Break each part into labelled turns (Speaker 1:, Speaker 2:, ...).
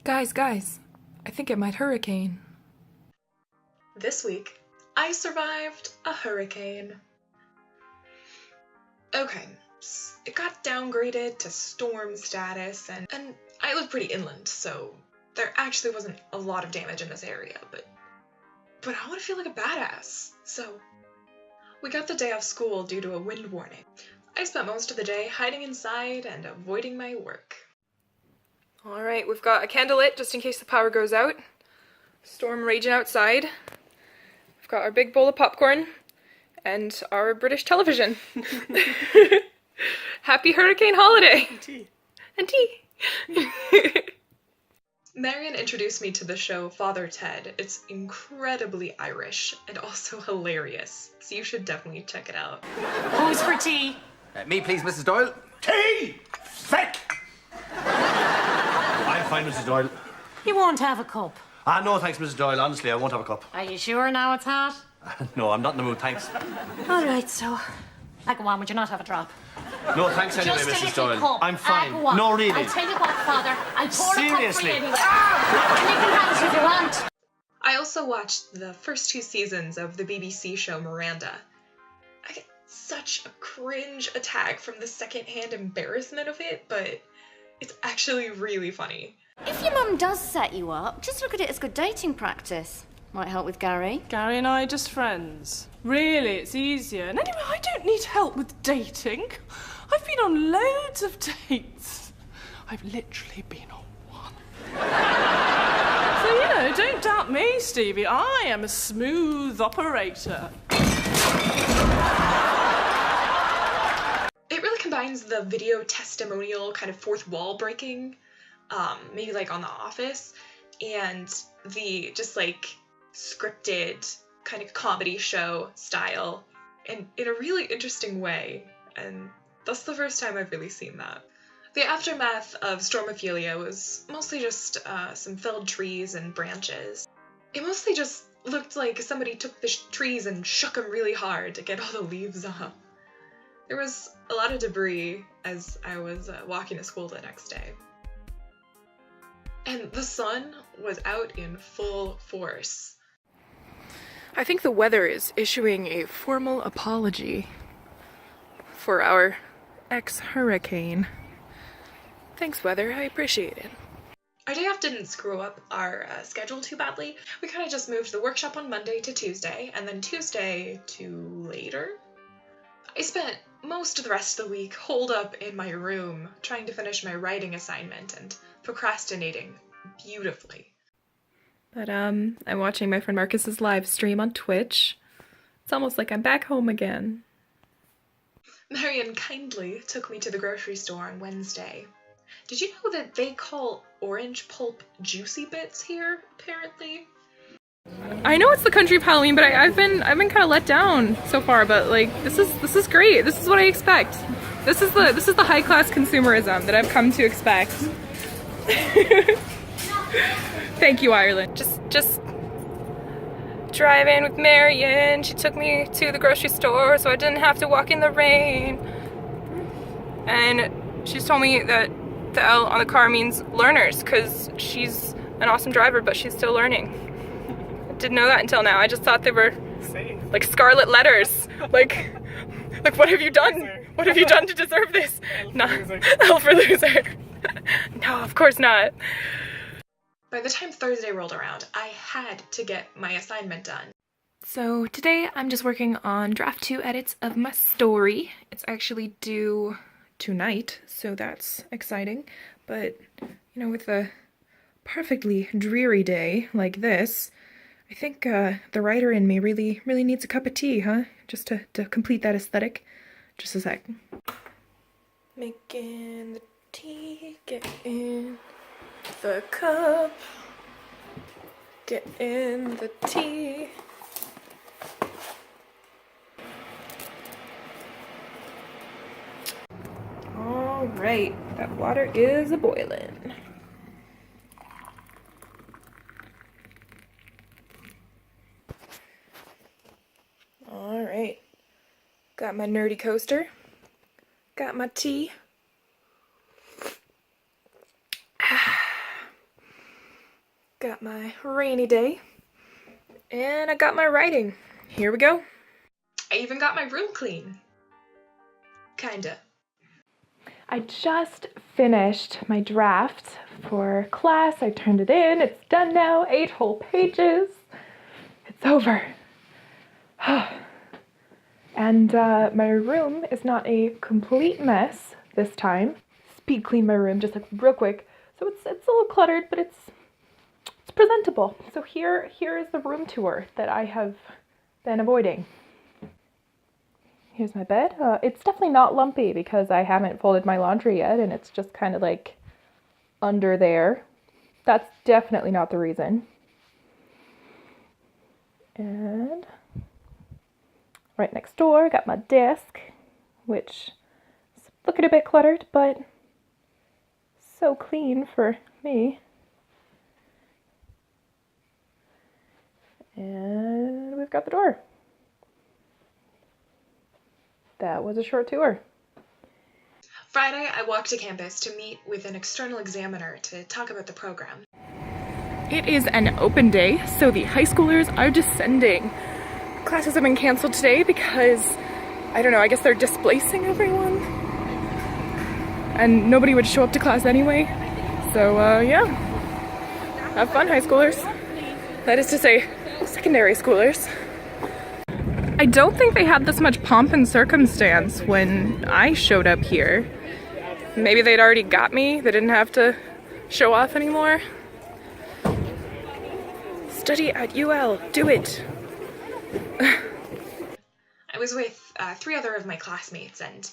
Speaker 1: Guys, I think it might hurricane.
Speaker 2: This week, I survived a hurricane. Okay, it got downgraded to storm status, and I live pretty inland, so there actually wasn't a lot of damage in this area, but I want to feel like a badass, so we got the day off school due to a wind warning. I spent most of the day hiding inside and avoiding my work.
Speaker 1: Alright, we've got a candle lit just in case the power goes out. Storm raging outside. We've got our big bowl of popcorn and our British television. Happy hurricane holiday! And tea.
Speaker 2: Marion introduced me to the show Father Ted. It's incredibly Irish and also hilarious, so you should definitely check it out.
Speaker 3: Who's for tea?
Speaker 4: Me, please, Mrs. Doyle.
Speaker 5: Tea! Feck! I'm fine, Mrs. Doyle.
Speaker 3: You won't have a cup.
Speaker 5: No, thanks, Mrs. Doyle. Honestly, I won't have a cup.
Speaker 3: Are you sure now it's hot?
Speaker 5: No, I'm not in the mood, thanks.
Speaker 3: All right, so. Agawam, would you not have a drop?
Speaker 5: No, thanks anyway,
Speaker 3: Just a
Speaker 5: Mrs.
Speaker 3: little
Speaker 5: Doyle.
Speaker 3: cup.
Speaker 5: I'm fine.
Speaker 3: Agawam.
Speaker 5: No, really.
Speaker 3: I'll tell you what, Father. I'll pour
Speaker 5: Seriously?
Speaker 3: a cup for you anyway. And you can have it if you want.
Speaker 2: I also watched the first 2 seasons of the BBC show Miranda. I get such a cringe attack from the secondhand embarrassment of it, but it's actually really funny.
Speaker 6: If your mum does set you up, just look at it as good dating practice. Might help with Gary.
Speaker 7: Gary and I are just friends. Really, it's easier. And anyway, I don't need help with dating. I've been on loads of dates. I've literally been on one. So, don't doubt me, Stevie. I am a smooth operator.
Speaker 2: It really combines the video testimonial kind of fourth wall breaking, maybe like on The Office, and the just like scripted kind of comedy show style, and in a really interesting way, and that's the first time I've really seen that. The aftermath of Stormophilia was mostly just some felled trees and branches. It mostly just looked like somebody took the trees and shook them really hard to get all the leaves off. There was a lot of debris as I was walking to school the next day. And the sun was out in full force.
Speaker 1: I think the weather is issuing a formal apology for our ex-hurricane. Thanks, weather. I appreciate it.
Speaker 2: Our day off didn't screw up our schedule too badly. We kind of just moved the workshop on Monday to Tuesday, and then Tuesday to later. I spent most of the rest of the week holed up in my room trying to finish my writing assignment and procrastinating beautifully.
Speaker 1: But I'm watching my friend Marcus's live stream on Twitch. It's almost like I'm back home again.
Speaker 2: Marion kindly took me to the grocery store on Wednesday. Did you know that they call orange pulp juicy bits here, apparently?
Speaker 1: I know it's the country of Halloween, but I've been kind of let down so far. But like, this is great. This is what I expect. This is the high class consumerism that I've come to expect. Thank you, Ireland. Just driving with Marion. She took me to the grocery store so I didn't have to walk in the rain. And she's told me that the L on the car means learners because she's an awesome driver, but she's still learning. I didn't know that until now. I just thought they were like scarlet letters. Like what have you done? What have you done to deserve this? Not L for loser. No, of course not.
Speaker 2: By the time Thursday rolled around, I had to get my assignment done.
Speaker 1: So today I'm just working on draft 2 edits of my story. It's actually due tonight, so that's exciting. But, with a perfectly dreary day like this, I think the writer in me really needs a cup of tea, huh? Just to complete that aesthetic. Just a sec. Making the tea, get in the cup, get in the tea. All right, that water is a-boiling. All right, got my nerdy coaster, got my tea. Got my rainy day. And I got my writing. Here we go.
Speaker 2: I even got my room clean. Kinda.
Speaker 1: I just finished my draft for class. I turned it in. It's done now. 8 whole pages. It's over. And my room is not a complete mess this time. Speed clean my room just like real quick. So it's a little cluttered, but it's presentable. So here is the room tour that I have been avoiding. Here's my bed. It's definitely not lumpy because I haven't folded my laundry yet and it's just kind of like under there. That's definitely not the reason. And right next door, I got my desk, which is looking a bit cluttered, but so clean for me. And we've got the door. That was a short tour.
Speaker 2: Friday, I walked to campus to meet with an external examiner to talk about the program.
Speaker 1: It is an open day, so the high schoolers are descending. Classes have been canceled today because, I don't know, I guess they're displacing everyone. And nobody would show up to class anyway. So, yeah. Have fun, high schoolers. That is to say, secondary schoolers. I don't think they had this much pomp and circumstance when I showed up here. Maybe they'd already got me. They didn't have to show off anymore. Study at UL. Do it.
Speaker 2: I was with 3 other of my classmates, and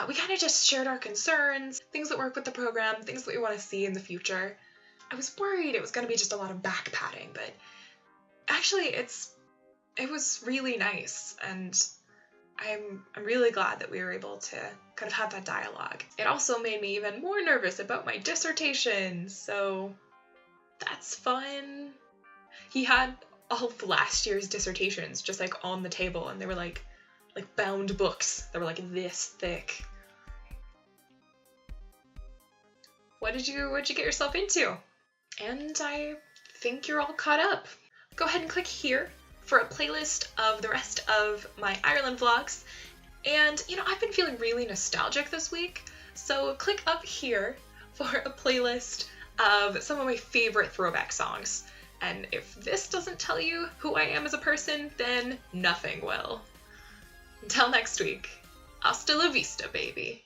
Speaker 2: we kind of just shared our concerns, things that work with the program, things that we want to see in the future. I was worried it was going to be just a lot of back patting, but actually it was really nice, and I'm really glad that we were able to kind of have that dialogue. It also made me even more nervous about my dissertation, so that's fun. He had all of last year's dissertations just like on the table, and they were like bound books that were like this thick. What'd you get yourself into? And I think you're all caught up. Go ahead and click here for a playlist of the rest of my Ireland vlogs. And you know, I've been feeling really nostalgic this week, so click up here for a playlist of some of my favorite throwback songs. And if this doesn't tell you who I am as a person, then nothing will. Until next week, hasta la vista, baby.